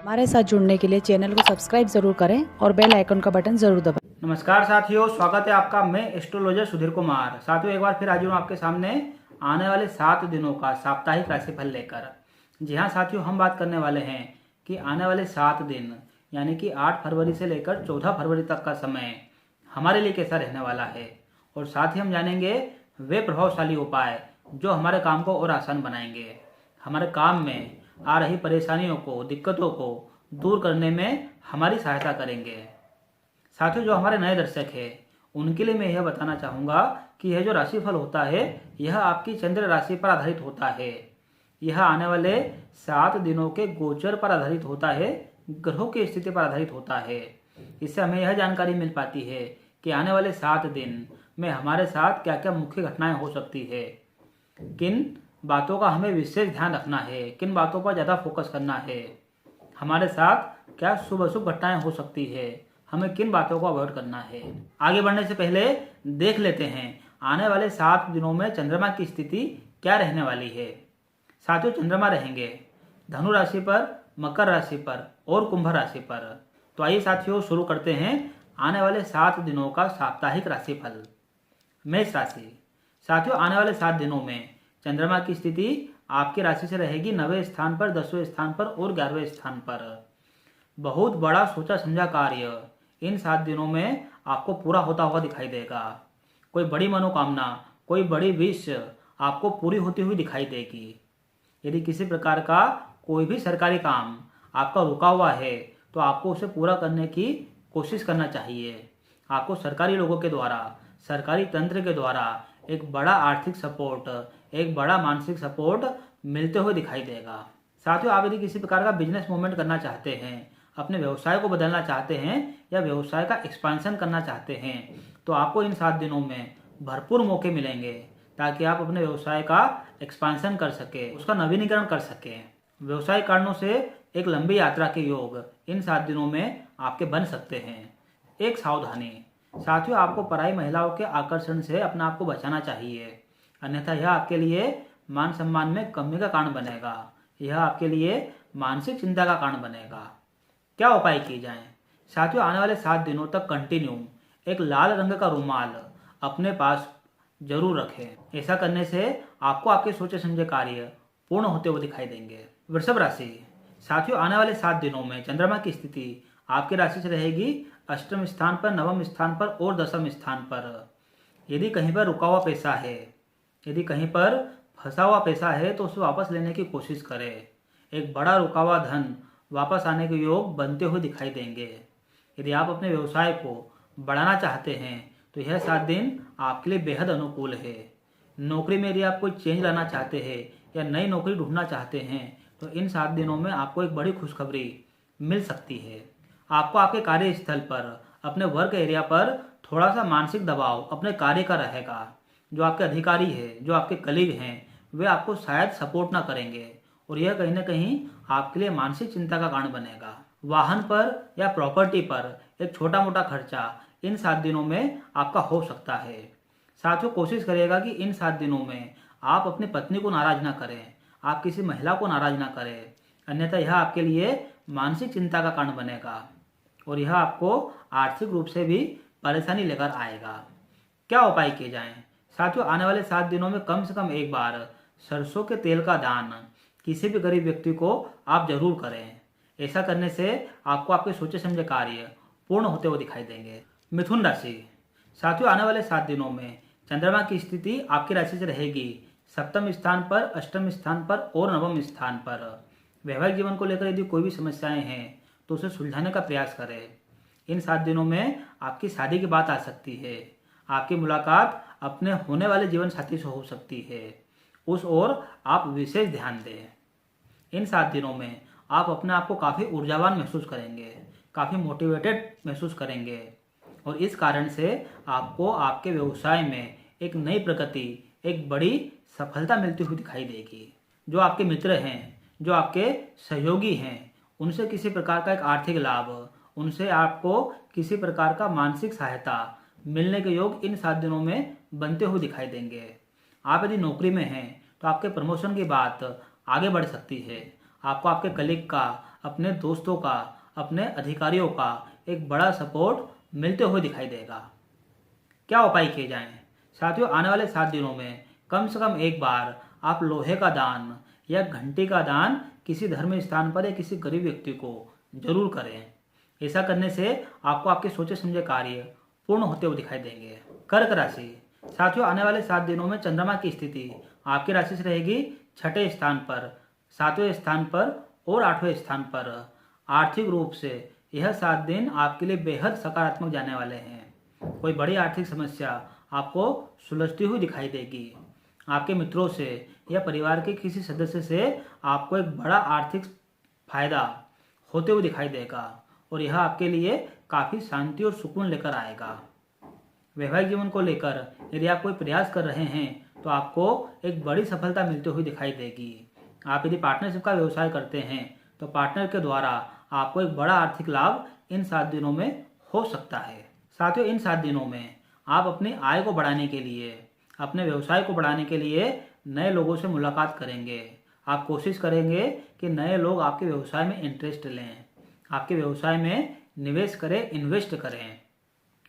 हमारे साथ जुड़ने के लिए चैनल को सब्सक्राइब जरूर करें और बेल आइकन का बटन जरूर दबाएं। नमस्कार साथियों, स्वागत है आपका। मैं एस्ट्रोलॉजर सुधीर कुमार। साथियों, एक बार फिर हाजिर हूँ आपके सामने आने वाले 7 दिनों का साप्ताहिक राशिफल लेकर। जी हाँ साथियों, हम बात करने वाले हैं कि आने वाले 7 दिन यानी कि 8 फरवरी से लेकर 14 फरवरी तक का समय हमारे लिए कैसा रहने वाला है, और साथ ही हम जानेंगे वे प्रभावशाली उपाय जो हमारे काम को और आसान बनाएंगे, हमारे काम में आ रही परेशानियों को, दिक्कतों को दूर करने में हमारी सहायता करेंगे। साथियों, जो हमारे नए दर्शक हैं उनके लिए मैं यह बताना चाहूँगा कि यह जो राशिफल होता है यह आपकी चंद्र राशि पर आधारित होता है। यह आने वाले 7 दिनों के गोचर पर आधारित होता है, ग्रहों की स्थिति पर आधारित होता है। इससे हमें यह जानकारी मिल पाती है कि आने वाले 7 दिन में हमारे साथ क्या क्या मुख्य घटनाएं हो सकती है, किन बातों का हमें विशेष ध्यान रखना है, किन बातों पर ज़्यादा फोकस करना है, हमारे साथ क्या शुभ अशुभ घटनाएं हो सकती है, हमें किन बातों को अवॉइड करना है। आगे बढ़ने से पहले देख लेते हैं आने वाले 7 दिनों में चंद्रमा की स्थिति क्या रहने वाली है। साथियों, चंद्रमा रहेंगे धनु राशि पर, मकर राशि पर और कुंभ राशि पर। तो आइए साथियों, शुरू करते हैं आने वाले 7 दिनों का साप्ताहिक राशिफल। मेष राशि। साथियों, आने वाले 7 दिनों में चंद्रमा की स्थिति आपकी राशि से रहेगी 9वें स्थान पर, 10वें स्थान पर और 11वें स्थान पर। बहुत बड़ा सोचा समझा कार्य इन 7 दिनों में आपको पूरा होता हुआ दिखाई देगा। कोई बड़ी मनोकामना, कोई बड़ी विश आपको पूरी होती हुई दिखाई देगी। यदि किसी प्रकार का कोई भी सरकारी काम आपका रुका हुआ है तो आपको उसे पूरा करने की कोशिश करना चाहिए। आपको सरकारी लोगों के द्वारा, सरकारी तंत्र के द्वारा एक बड़ा आर्थिक सपोर्ट, एक बड़ा मानसिक सपोर्ट मिलते हुए दिखाई देगा। साथियों, आप यदि किसी प्रकार का बिजनेस मूवमेंट करना चाहते हैं, अपने व्यवसाय को बदलना चाहते हैं या व्यवसाय का एक्सपांशन करना चाहते हैं, तो आपको इन 7 दिनों में भरपूर मौके मिलेंगे ताकि आप अपने व्यवसाय का एक्सपांशन कर सके, उसका नवीनीकरण कर सकें। व्यवसाय कारणों से एक लंबी यात्रा के योग इन 7 दिनों में आपके बन सकते हैं। एक सावधानी, साथियों, आपको पराई महिलाओं के आकर्षण से अपने आप को बचाना चाहिए, अन्यथा यह आपके लिए मान सम्मान में कमी का कारण बनेगा। यह आपके लिए मानसिक चिंता का कारण बनेगा। क्या उपाय किए जाएं? साथियों, आने वाले 7 दिनों तक कंटिन्यू एक लाल रंग का रुमाल अपने पास जरूर रखें। ऐसा करने से आपको आपके सोचे समझे कार्य पूर्ण होते हुए दिखाई देंगे। वृषभ राशि। साथियों, आने वाले 7 दिनों में चंद्रमा की स्थिति आपकी राशि से रहेगी 8वें स्थान पर, 9वें स्थान पर और 10वें स्थान पर। यदि कहीं पर रुका हुआ पैसा है, यदि कहीं पर फंसा हुआ पैसा है तो उसे वापस लेने की कोशिश करें। एक बड़ा रुका हुआ धन वापस आने के योग बनते हुए दिखाई देंगे। यदि आप अपने व्यवसाय को बढ़ाना चाहते हैं तो यह 7 दिन आपके लिए बेहद अनुकूल है। नौकरी में यदि आप कोई चेंज लाना चाहते हैं या नई नौकरी ढूंढना चाहते हैं तो इन 7 दिनों में आपको एक बड़ी खुशखबरी मिल सकती है। आपको आपके कार्यस्थल पर, अपने वर्क एरिया पर थोड़ा सा मानसिक दबाव अपने कार्य का रहेगा। जो आपके अधिकारी है, जो आपके कलीग हैं, वे आपको शायद सपोर्ट ना करेंगे और यह कहीं ना कहीं आपके लिए मानसिक चिंता का कारण बनेगा। वाहन पर या प्रॉपर्टी पर एक छोटा मोटा खर्चा इन 7 दिनों में आपका हो सकता है। साथियों, कोशिश करिएगा कि इन 7 दिनों में आप अपनी पत्नी को नाराज ना करें, आप किसी महिला को नाराज ना करें, अन्यथा यह आपके लिए मानसिक चिंता का कारण बनेगा और यह आपको आर्थिक रूप से भी परेशानी लेकर आएगा। क्या उपाय किए जाएं? साथियों, आने वाले 7 दिनों में कम से कम एक बार सरसों के तेल का दान किसी भी गरीब व्यक्ति को आप जरूर करें। ऐसा करने से आपको आपके सोचे समझे कार्य पूर्ण होते हुए दिखाई देंगे। मिथुन राशि। साथियों, आने वाले 7 दिनों में चंद्रमा की स्थिति आपकी राशि से रहेगी 7वें स्थान पर, 8वें स्थान पर और 9वें स्थान पर। वैवाहिक जीवन को लेकर यदि कोई भी समस्याएं हैं तो उसे सुलझाने का प्रयास करें। इन 7 दिनों में आपकी शादी की बात आ सकती है। आपकी मुलाकात अपने होने वाले जीवन साथी से हो सकती है, उस ओर आप विशेष ध्यान दें। इन 7 दिनों में आप अपने आप को काफ़ी ऊर्जावान महसूस करेंगे, काफ़ी मोटिवेटेड महसूस करेंगे और इस कारण से आपको आपके व्यवसाय में एक नई प्रगति, एक बड़ी सफलता मिलती हुई दिखाई देगी। जो आपके मित्र हैं, जो आपके सहयोगी हैं, उनसे किसी प्रकार का एक आर्थिक लाभ, उनसे आपको किसी प्रकार का मानसिक सहायता मिलने के योग इन 7 दिनों में बनते हुए दिखाई देंगे। आप यदि नौकरी में हैं तो आपके प्रमोशन की बात आगे बढ़ सकती है। आपको आपके कलीग का, अपने दोस्तों का, अपने अधिकारियों का एक बड़ा सपोर्ट मिलते हुए दिखाई देगा। क्या उपाय किए जाएं? साथियों, आने वाले 7 दिनों में कम से कम एक बार आप लोहे का दान या घंटी का दान किसी धर्म स्थान पर या किसी गरीब व्यक्ति को जरूर करें। ऐसा करने से आपको आपके सोचे समझे कार्य पूर्ण होते हुए दिखाई देंगे। कर्क राशि। साथियों, आने वाले 7 दिनों में चंद्रमा की स्थिति आपकी राशि से रहेगी 6ठे स्थान पर, 7वें स्थान पर और 8वें स्थान पर। आर्थिक रूप से यह 7 दिन आपके लिए बेहद सकारात्मक जाने वाले हैं। कोई बड़ी आर्थिक समस्या आपको सुलझती हुई दिखाई देगी। आपके मित्रों से या परिवार के किसी सदस्य से आपको एक बड़ा आर्थिक फायदा होते हुए दिखाई देगा और यह आपके लिए काफ़ी शांति और सुकून लेकर आएगा। वैवाहिक जीवन को लेकर यदि आप कोई प्रयास कर रहे हैं तो आपको एक बड़ी सफलता मिलती हुई दिखाई देगी। आप यदि पार्टनरशिप का व्यवसाय करते हैं तो पार्टनर के द्वारा आपको एक बड़ा आर्थिक लाभ इन 7 दिनों में हो सकता है। साथियों, इन 7 दिनों में आप अपनी आय को बढ़ाने के लिए, अपने व्यवसाय को बढ़ाने के लिए नए लोगों से मुलाकात करेंगे। आप कोशिश करेंगे कि नए लोग आपके व्यवसाय में इंटरेस्ट लें, आपके व्यवसाय में निवेश करें, इन्वेस्ट करें।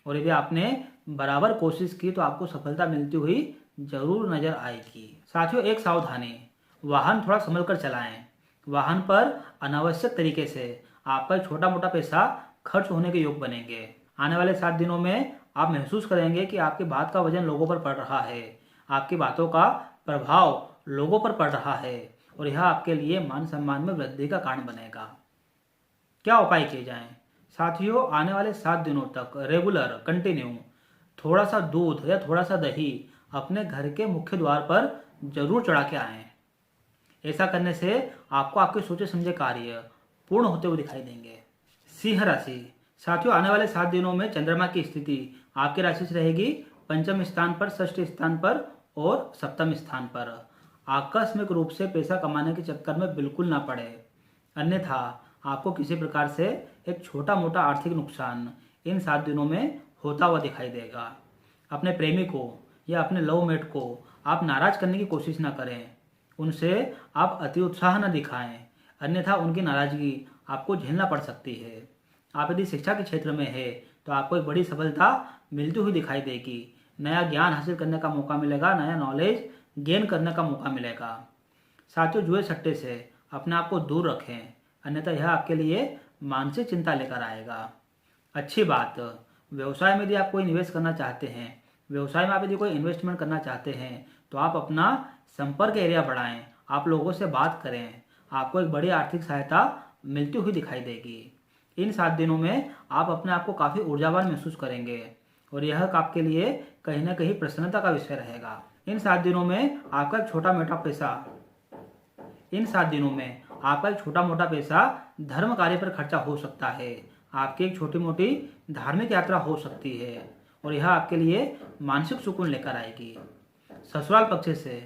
और यदि आपने बराबर कोशिश की तो आपको सफलता मिलती हुई जरूर नजर आएगी। साथियों, एक सावधानी, वाहन थोड़ा संभल कर चलाएं। वाहन पर अनावश्यक तरीके से आपका छोटा मोटा पैसा खर्च होने के योग बनेंगे। आने वाले 7 दिनों में आप महसूस करेंगे कि आपकी बात का वजन लोगों पर पड़ रहा है, आपकी बातों का प्रभाव लोगों पर पड़ रहा है और यह आपके लिए मान सम्मान में वृद्धि का कारण बनेगा। क्या उपाय किए जाएं? साथियों, आने वाले 7 दिनों तक रेगुलर कंटिन्यू थोड़ा सा दूध या थोड़ा सा दही अपने घर के मुख्य द्वार पर जरूर चढ़ा के आएं। ऐसा करने से आपको आपके सोचे समझे कार्य पूर्ण होते हुए दिखाई देंगे। सिंह राशि। साथियों, आने वाले 7 दिनों में चंद्रमा की स्थिति आपकी राशि से रहेगी 5वें स्थान पर, 6ठे स्थान पर और 7वें स्थान पर। आकस्मिक रूप से पैसा कमाने के चक्कर में बिल्कुल ना पड़े, अन्यथा आपको किसी प्रकार से एक छोटा मोटा आर्थिक नुकसान इन 7 दिनों में होता हुआ दिखाई देगा। अपने प्रेमी को या अपने लव मेट को आप नाराज करने की कोशिश ना करें, उनसे आप अति उत्साह न दिखाएं, अन्यथा उनकी नाराजगी आपको झेलना पड़ सकती है। आप यदि शिक्षा के क्षेत्र में है तो आपको एक बड़ी सफलता मिलती हुई दिखाई देगी। नया ज्ञान हासिल करने का मौका मिलेगा, नया नॉलेज गेन करने का मौका मिलेगा। साथियों, जुए सट्टे से अपने आप को दूर रखें, अन्यथा यह आपके लिए मानसिक चिंता लेकर आएगा। अच्छी बात, व्यवसाय में यदि आप कोई निवेश करना चाहते हैं, व्यवसाय में आप यदि कोई इन्वेस्टमेंट करना चाहते हैं तो आप अपना संपर्क एरिया बढ़ाएं, आप लोगों से बात करें, आपको एक बड़ी आर्थिक सहायता मिलती हुई दिखाई देगी। इन 7 दिनों में आप अपने आप को काफ़ी ऊर्जावान महसूस करेंगे और यह आपके लिए कहीं ना कहीं प्रसन्नता का विषय रहेगा। इन 7 दिनों में आपका एक छोटा मोटा पैसा धर्म कार्य पर खर्चा हो सकता है। आपकी एक छोटी मोटी धार्मिक यात्रा हो सकती है और यह आपके लिए मानसिक सुकून लेकर आएगी। ससुराल पक्ष से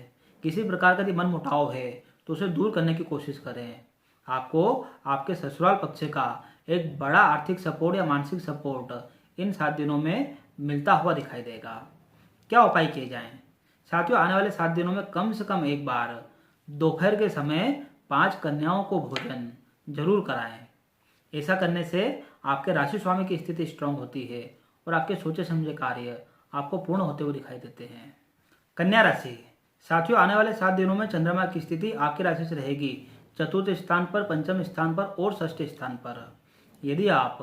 किसी प्रकार का यदि मन मुटाव है तो उसे दूर करने की कोशिश करें। आपको आपके ससुराल पक्ष का एक बड़ा आर्थिक सपोर्ट या मानसिक सपोर्ट इन 7 दिनों में मिलता हुआ दिखाई देगा। क्या उपाय किए जाएं? साथियों, आने वाले 7 दिनों में कम से कम एक बार दोपहर के समय 5 कन्याओं को भोजन जरूर कराएं। ऐसा करने से आपके राशि स्वामी की स्थिति स्ट्रांग होती है और आपके सोचे समझे कार्य आपको पूर्ण होते हुए दिखाई देते हैं। कन्या राशि। साथियों, आने वाले 7 दिनों में चंद्रमा की स्थिति आपकी राशि से रहेगी 4थे स्थान पर, 5वें स्थान पर और 6ठे स्थान पर। यदि आप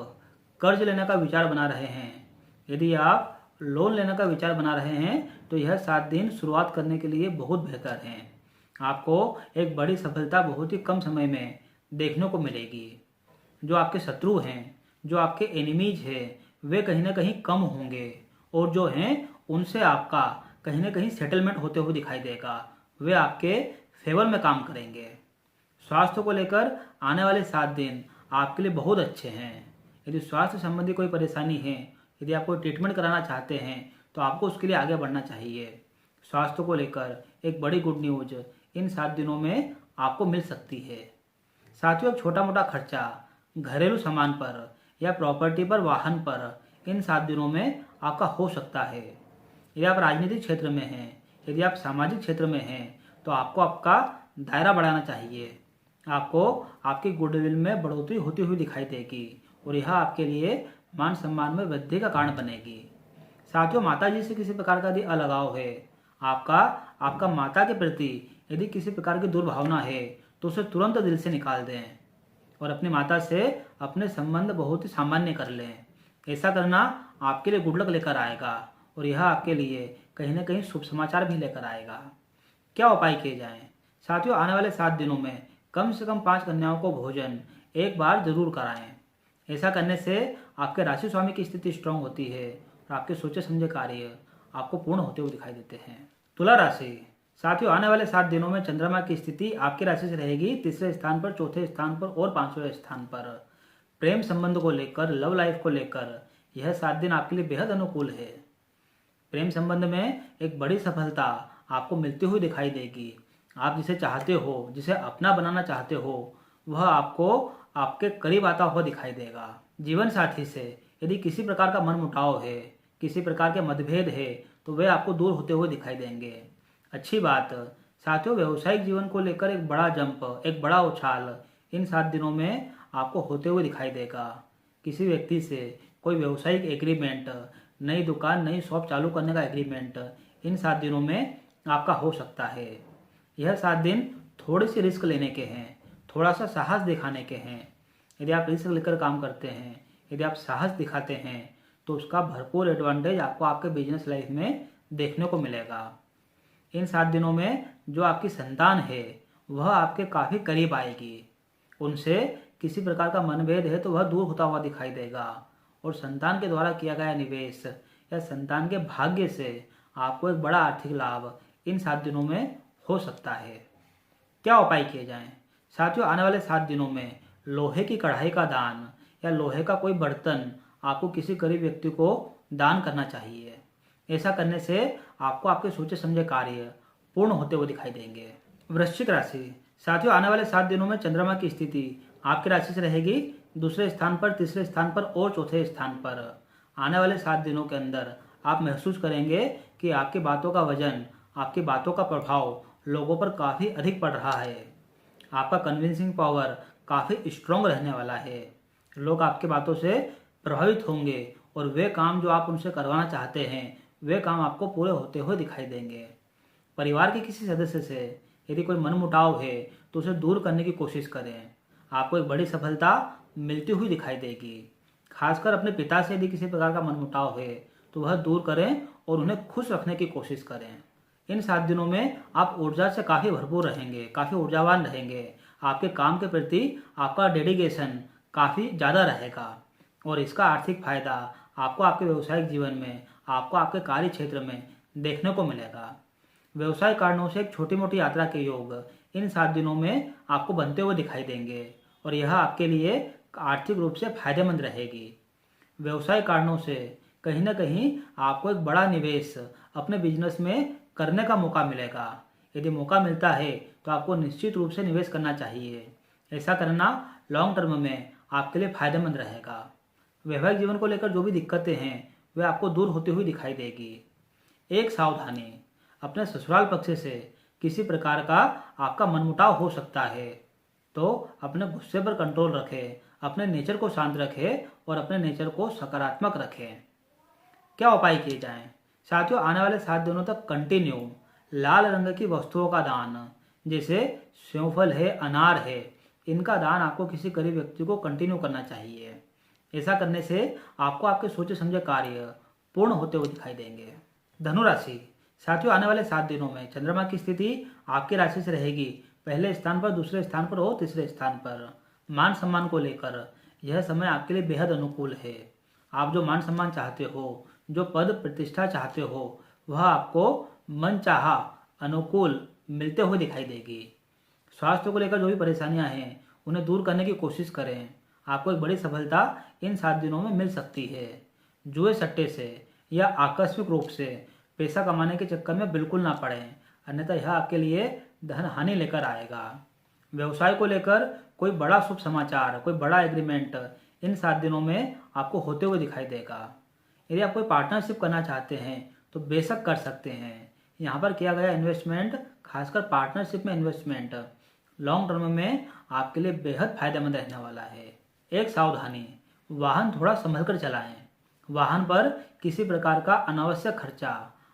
कर्ज लेने का विचार बना रहे हैं, यदि आप लोन लेने का विचार बना रहे हैं तो यह 7 दिन शुरुआत करने के लिए बहुत बेहतर हैं। आपको एक बड़ी सफलता बहुत ही कम समय में देखने को मिलेगी। जो आपके शत्रु हैं, जो आपके एनिमीज हैं, वे कहीं ना कहीं कम होंगे और जो हैं उनसे आपका कहीं ना कहीं सेटलमेंट होते हुए दिखाई देगा। वे आपके फेवर में काम करेंगे। स्वास्थ्य को लेकर आने वाले 7 दिन आपके लिए बहुत अच्छे हैं। यदि स्वास्थ्य संबंधी कोई परेशानी है, यदि आप कोई ट्रीटमेंट कराना चाहते हैं तो आपको उसके लिए आगे बढ़ना चाहिए। स्वास्थ्य को लेकर एक बड़ी गुड न्यूज इन 7 दिनों में आपको मिल सकती है। साथियों, एक छोटा मोटा खर्चा घरेलू सामान पर या प्रॉपर्टी पर, वाहन पर इन 7 दिनों में आपका हो सकता है। यदि आप राजनीतिक क्षेत्र में हैं, यदि आप सामाजिक क्षेत्र में हैं तो आपको आपका दायरा बढ़ाना चाहिए। आपको आपकी गुडविल में बढ़ोतरी होती हुई दिखाई देगी और यह आपके लिए मान सम्मान में वृद्धि का कारण बनेगी। साथियों, माता जी से किसी प्रकार का यदि अलगाव है, आपका माता के प्रति यदि किसी प्रकार की दुर्भावना है, तो उसे तुरंत दिल से निकाल दें और अपनी माता से अपने संबंध बहुत ही सामान्य कर लें। ऐसा करना आपके लिए गुड लक लेकर आएगा और यह आपके लिए कहीं ना कहीं शुभ समाचार भी लेकर आएगा। क्या उपाय किए जाएं? साथियों, आने वाले 7 दिनों में कम से कम 5 कन्याओं को भोजन एक बार जरूर कराएं। ऐसा करने से आपके राशि स्वामी की स्थिति स्ट्रांग होती है और आपके सोचे समझे कार्य आपको पूर्ण होते हुए दिखाई देते हैं। तुला राशि। साथियों, आने वाले 7 दिनों में चंद्रमा की स्थिति आपकी राशि से रहेगी तीसरे स्थान पर, चौथे स्थान पर और 5वें स्थान पर। प्रेम संबंध को लेकर, लव लाइफ को लेकर यह 7 दिन आपके लिए बेहद अनुकूल है। प्रेम संबंध में एक बड़ी सफलता आपको मिलती हुई दिखाई देगी। आप जिसे चाहते हो, जिसे अपना बनाना चाहते हो, वह आपको आपके करीब आता हुआ दिखाई देगा। जीवन साथी से यदि किसी प्रकार का मनमुटाव है, किसी प्रकार के मतभेद है, तो वे आपको दूर होते हुए दिखाई देंगे। अच्छी बात साथियों, व्यावसायिक जीवन को लेकर एक बड़ा जंप, एक बड़ा उछाल इन 7 दिनों में आपको होते हुए दिखाई देगा। किसी व्यक्ति से कोई व्यावसायिक एग्रीमेंट, नई दुकान, नई शॉप चालू करने का एग्रीमेंट इन 7 दिनों में आपका हो सकता है। यह 7 दिन थोड़ी सी रिस्क लेने के हैं, थोड़ा सा साहस दिखाने के हैं। यदि आप रिस्क लेकर काम करते हैं, यदि आप साहस दिखाते हैं, तो उसका भरपूर एडवांटेज आपको आपके बिजनेस लाइफ में देखने को मिलेगा। इन 7 दिनों में जो आपकी संतान है वह आपके काफ़ी करीब आएगी। उनसे किसी प्रकार का मनभेद है तो वह दूर होता हुआ दिखाई देगा और संतान के द्वारा किया गया निवेश या संतान के भाग्य से आपको एक बड़ा आर्थिक लाभ इन 7 दिनों में हो सकता है। क्या उपाय किए जाएं? साथियों, आने वाले 7 दिनों में लोहे की कढ़ाई का दान या लोहे का कोई बर्तन आपको किसी गरीब व्यक्ति को दान करना चाहिए। ऐसा करने से आपको आपके सोचे समझे कार्य पूर्ण होते हुए दिखाई देंगे। वृश्चिक राशि। साथियों, आने वाले 7 दिनों में चंद्रमा की स्थिति आपकी राशि से रहेगी दूसरे स्थान पर, तीसरे स्थान पर और चौथे स्थान पर। आने वाले 7 दिनों के अंदर आप महसूस करेंगे कि आपकी बातों का वजन, आपकी बातों का प्रभाव लोगों पर काफ़ी अधिक पड़ रहा है। आपका कन्विंसिंग पावर काफ़ी स्ट्रॉन्ग रहने वाला है। लोग आपकी बातों से प्रभावित होंगे और वे काम जो आप उनसे करवाना चाहते हैं वे काम आपको पूरे होते हुए दिखाई देंगे। परिवार के किसी सदस्य से यदि कोई मनमुटाव है तो उसे दूर करने की कोशिश करें। आपको एक बड़ी सफलता मिलती हुई दिखाई देगी। खासकर अपने पिता से यदि किसी प्रकार का मनमुटाव है तो वह दूर करें और उन्हें खुश रखने की कोशिश करें। इन 7 दिनों में आप ऊर्जा से काफ़ी भरपूर रहेंगे, काफ़ी ऊर्जावान रहेंगे। आपके काम के प्रति आपका डेडिकेशन काफ़ी ज़्यादा रहेगा और इसका आर्थिक फायदा आपको आपके व्यवसायिक जीवन में, आपको आपके कार्य क्षेत्र में देखने को मिलेगा। व्यवसाय कारणों से एक छोटी मोटी यात्रा के योग इन 7 दिनों में आपको बनते हुए दिखाई देंगे और यह आपके लिए आर्थिक रूप से फायदेमंद रहेगी। व्यवसाय कारणों से कहीं ना कहीं आपको एक बड़ा निवेश अपने बिजनेस में करने का मौका मिलेगा। यदि मौका मिलता है तो आपको निश्चित रूप से निवेश करना चाहिए। ऐसा करना लॉन्ग टर्म में आपके लिए फायदेमंद रहेगा। वैवाहिक जीवन को लेकर जो भी दिक्कतें हैं वे आपको दूर होती हुई दिखाई देगी। एक सावधानी, अपने ससुराल पक्ष से किसी प्रकार का आपका मनमुटाव हो सकता है तो अपने गुस्से पर कंट्रोल रखें, अपने नेचर को शांत रखें और अपने नेचर को सकारात्मक रखें। क्या उपाय किए जाएं? साथियों, आने वाले 7 दिनों तक कंटिन्यू लाल रंग की वस्तुओं का दान, जैसे सेवफल है, अनार है, इनका दान आपको किसी गरीब व्यक्ति को कंटिन्यू करना चाहिए। ऐसा करने से आपको आपके सोचे समझे कार्य पूर्ण होते हुए दिखाई देंगे। धनु राशि। साथियों, आने वाले 7 दिनों में चंद्रमा की स्थिति आपकी राशि से रहेगी पहले स्थान पर, दूसरे स्थान पर और तीसरे स्थान पर। मान सम्मान को लेकर यह समय आपके लिए बेहद अनुकूल है। आप जो मान सम्मान चाहते हो, जो पद प्रतिष्ठा चाहते हो, वह आपको मनचाहा अनुकूल मिलते हुए दिखाई देगी। स्वास्थ्य को लेकर जो भी परेशानियां हैं उन्हें दूर करने की कोशिश करें। आपको एक बड़ी सफलता इन 7 दिनों में मिल सकती है। जुए सट्टे से या आकस्मिक रूप से पैसा कमाने के चक्कर में बिल्कुल ना पड़ें, अन्यथा यह आपके लिए धन हानि लेकर आएगा। व्यवसाय को लेकर कोई बड़ा शुभ समाचार, कोई बड़ा एग्रीमेंट इन 7 दिनों में आपको होते हुए दिखाई देगा। यदि आप कोई पार्टनरशिप करना चाहते हैं तो बेशक कर सकते हैं। यहाँ पर किया गया इन्वेस्टमेंट, खासकर पार्टनरशिप में इन्वेस्टमेंट, लॉन्ग टर्म में आपके लिए बेहद फायदेमंद रहने वाला है। एक सावधानी, वाहन थोड़ा संभल कर चलाएं। वाहन पर किसी प्रकार का अनावश्यक खर्चा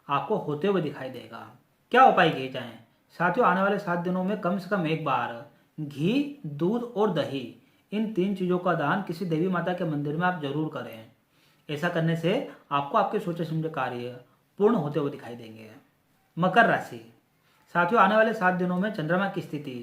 आपको होते हुए दिखाई देगा। क्या उपाय किए जाएं? साथियों, आने वाले 7 दिनों में कम से कम एक बार घी, दूध और दही, इन 3 चीज़ों का दान किसी देवी माता के मंदिर में आप जरूर करें। ऐसा करने से आपको आपके सोचे समझे कार्य पूर्ण होते हुए दिखाई देंगे। मकर राशि, साथियों, आने वाले 7 दिनों में चंद्रमा की स्थिति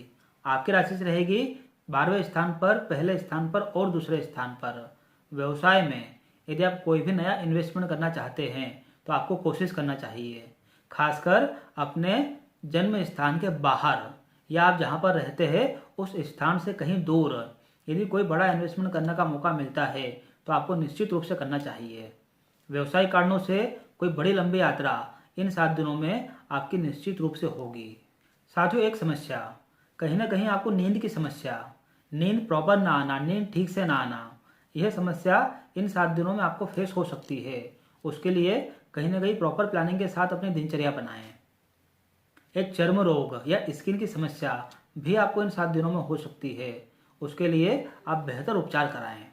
आपकी राशि से रहेगी 12वें स्थान पर, पहले स्थान पर और दूसरे स्थान पर। व्यवसाय में यदि आप कोई भी नया इन्वेस्टमेंट करना चाहते हैं तो आपको कोशिश करना चाहिए, खासकर अपने जन्म स्थान के बाहर या आप जहां पर रहते हैं उस स्थान से कहीं दूर यदि कोई बड़ा इन्वेस्टमेंट करने का मौका मिलता है तो आपको निश्चित रूप से करना चाहिए। व्यवसायिक कारणों से कोई बड़ी लंबी यात्रा इन 7 दिनों में आपकी निश्चित रूप से होगी। साथियों, एक समस्या, कहीं ना कहीं आपको नींद की समस्या, नींद प्रॉपर ना आना, नींद ठीक से ना आना, यह समस्या इन 7 दिनों में आपको फेस हो सकती है। उसके लिए कहीं ना कहीं प्रॉपर प्लानिंग के साथ अपनी दिनचर्या बनाएं। एक चर्म रोग या स्किन की समस्या भी आपको इन 7 दिनों में हो सकती है। उसके लिए आप बेहतर उपचार कराएं।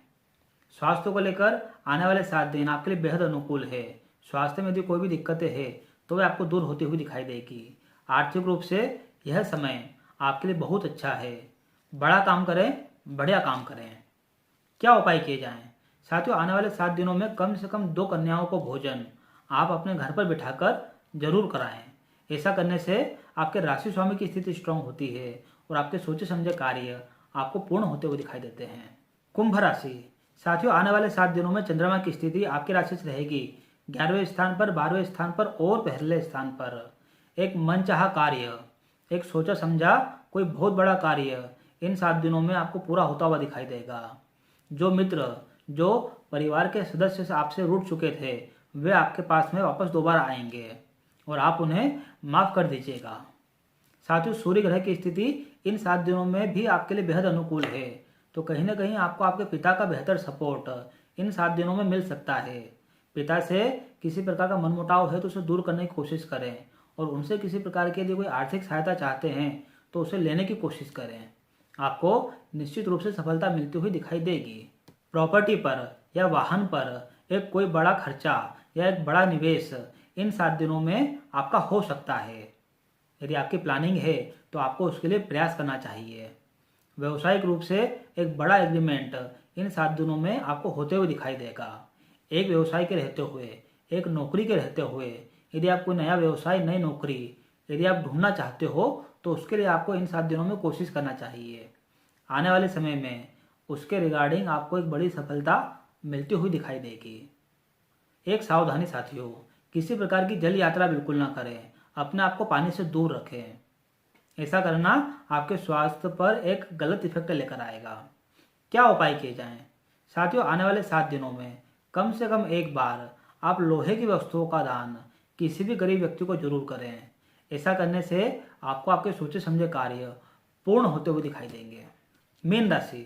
स्वास्थ्य को लेकर आने वाले 7 दिन आपके लिए बेहद अनुकूल है। स्वास्थ्य में यदि कोई भी दिक्कतें हैं तो वह आपको दूर होती हुई दिखाई देगी। आर्थिक रूप से यह समय आपके लिए बहुत अच्छा है। बड़ा काम करें, बढ़िया काम करें। क्या उपाय किए जाएं? साथियों, आने वाले 7 दिनों में कम से कम 2 कन्याओं को भोजन आप अपने घर पर बिठाकर जरूर कराएं। ऐसा करने से आपके राशि स्वामी की स्थिति स्ट्रांग होती है और आपके सोचे समझे कार्य आपको पूर्ण होते हुए दिखाई देते हैं। कुंभ राशि, साथियों, आने वाले 7 दिनों में चंद्रमा की स्थिति आपकी राशि से रहेगी 11वें स्थान पर, 12वें स्थान पर और पहले स्थान पर। एक मनचाहा कार्य, एक सोचा समझा कोई बहुत बड़ा कार्य इन 7 दिनों में आपको पूरा होता हुआ दिखाई देगा। जो मित्र, जो परिवार के सदस्य से आपसे रूठ चुके थे, वे आपके पास में वापस दोबारा आएंगे और आप उन्हें माफ कर दीजिएगा। साथियों, सूर्य ग्रह की स्थिति इन 7 दिनों में भी आपके लिए बेहद अनुकूल है, तो कहीं ना कहीं आपको आपके पिता का बेहतर सपोर्ट इन 7 दिनों में मिल सकता है। पिता से किसी प्रकार का मनमुटाव है तो उसे दूर करने की कोशिश करें और उनसे किसी प्रकार की यदि कोई आर्थिक सहायता चाहते हैं तो उसे लेने की कोशिश करें। आपको निश्चित रूप से सफलता मिलती हुई दिखाई देगी। प्रॉपर्टी पर या वाहन पर एक कोई बड़ा खर्चा या एक बड़ा निवेश इन 7 दिनों में आपका हो सकता है। यदि आपकी प्लानिंग है तो आपको उसके लिए प्रयास करना चाहिए। व्यवसायिक रूप से एक बड़ा एग्रीमेंट इन 7 दिनों में आपको होते हुए दिखाई देगा। एक व्यवसाय के रहते हुए, एक नौकरी के रहते हुए यदि आप कोई नया व्यवसाय, नई नौकरी यदि आप ढूंढना चाहते हो तो उसके लिए आपको इन 7 दिनों में कोशिश करना चाहिए। आने वाले समय में उसके रिगार्डिंग आपको एक बड़ी सफलता मिलती हुई दिखाई देगी। एक सावधानी साथियों, किसी प्रकार की जल यात्रा बिल्कुल ना करें। अपने आप को पानी से दूर रखें। ऐसा करना आपके स्वास्थ्य पर एक गलत इफेक्ट लेकर आएगा। क्या उपाय किए जाएं? साथियों, आने वाले 7 दिनों में कम से कम एक बार आप लोहे की वस्तुओं का दान किसी भी गरीब व्यक्ति को जरूर करें। ऐसा करने से आपको आपके सोचे समझे कार्य पूर्ण होते हुए दिखाई देंगे। मीन राशि,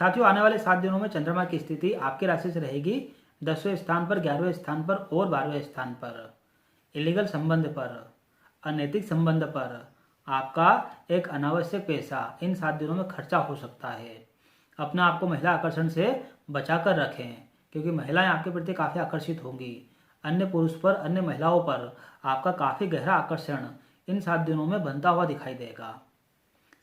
साथियों, आने वाले 7 दिनों में चंद्रमा की स्थिति आपकी राशि से रहेगी 10वें स्थान पर, 11वें स्थान पर और 12वें स्थान पर। इलीगल संबंध पर, अनैतिक संबंध पर आपका एक अनावश्यक पैसा इन 7 दिनों में खर्चा हो सकता है। अपने आप को महिला आकर्षण से बचा कर रखें क्योंकि महिलाएं आपके प्रति काफ़ी आकर्षित होंगी। अन्य पुरुष पर, अन्य महिलाओं पर आपका काफ़ी गहरा आकर्षण इन 7 दिनों में बनता हुआ दिखाई देगा।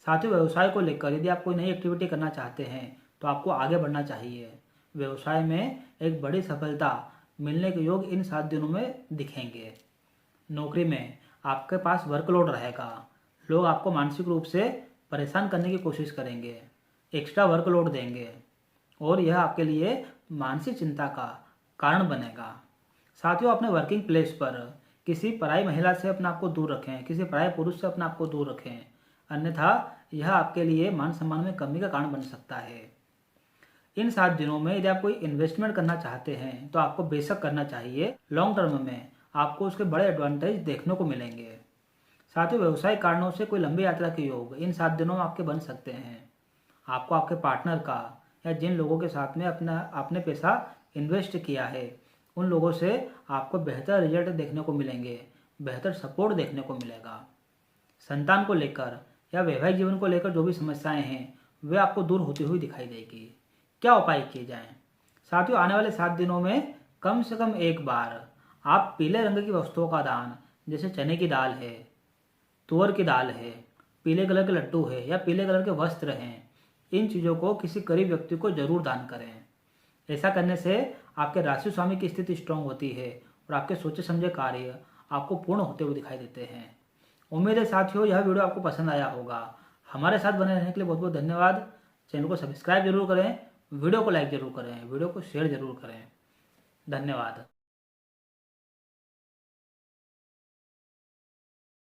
साथियों, व्यवसाय को लेकर यदि आप कोई नई एक्टिविटी करना चाहते हैं तो आपको आगे बढ़ना चाहिए। व्यवसाय में एक बड़ी सफलता मिलने के योग इन 7 दिनों में दिखेंगे। नौकरी में आपके पास वर्कलोड रहेगा। लोग आपको मानसिक रूप से परेशान करने की कोशिश करेंगे, एक्स्ट्रा वर्कलोड देंगे और यह आपके लिए मानसिक चिंता का कारण बनेगा। साथियों, अपने वर्किंग प्लेस पर किसी पराई महिला से अपने आप को दूर रखें, किसी पराई पुरुष से अपने आप को दूर रखें, अन्यथा यह आपके लिए मान सम्मान में कमी का कारण बन सकता है। इन 7 दिनों में यदि आप कोई इन्वेस्टमेंट करना चाहते हैं तो आपको बेशक करना चाहिए। लॉन्ग टर्म में आपको उसके बड़े एडवांटेज देखने को मिलेंगे। साथियों, व्यवसायिक कारणों से कोई लंबी यात्रा के योग इन 7 दिनों में आपके बन सकते हैं। आपको आपके पार्टनर का या जिन लोगों के साथ में आपने पैसा इन्वेस्ट किया है उन लोगों से आपको बेहतर रिजल्ट देखने को मिलेंगे, बेहतर सपोर्ट देखने को मिलेगा। संतान को लेकर या वैवाहिक जीवन को लेकर जो भी समस्याएं हैं वे आपको दूर होती हुई दिखाई देगी। क्या उपाय किए जाएं? साथियों, आने वाले 7 दिनों में कम से कम एक बार आप पीले रंग की वस्तुओं का दान, जैसे चने की दाल है, तुअर की दाल है, पीले कलर के लड्डू है या पीले कलर के वस्त्र हैं, इन चीज़ों को किसी गरीब व्यक्ति को जरूर दान करें। ऐसा करने से आपके राशि स्वामी की स्थिति स्ट्रांग होती है और आपके सोचे समझे कार्य आपको पूर्ण होते हुए दिखाई देते हैं। उम्मीद है साथियों यह वीडियो आपको पसंद आया होगा। हमारे साथ बने रहने के लिए बहुत बहुत धन्यवाद। चैनल को सब्सक्राइब जरूर करें, वीडियो को लाइक जरूर करें, वीडियो को शेयर जरूर करें। धन्यवाद।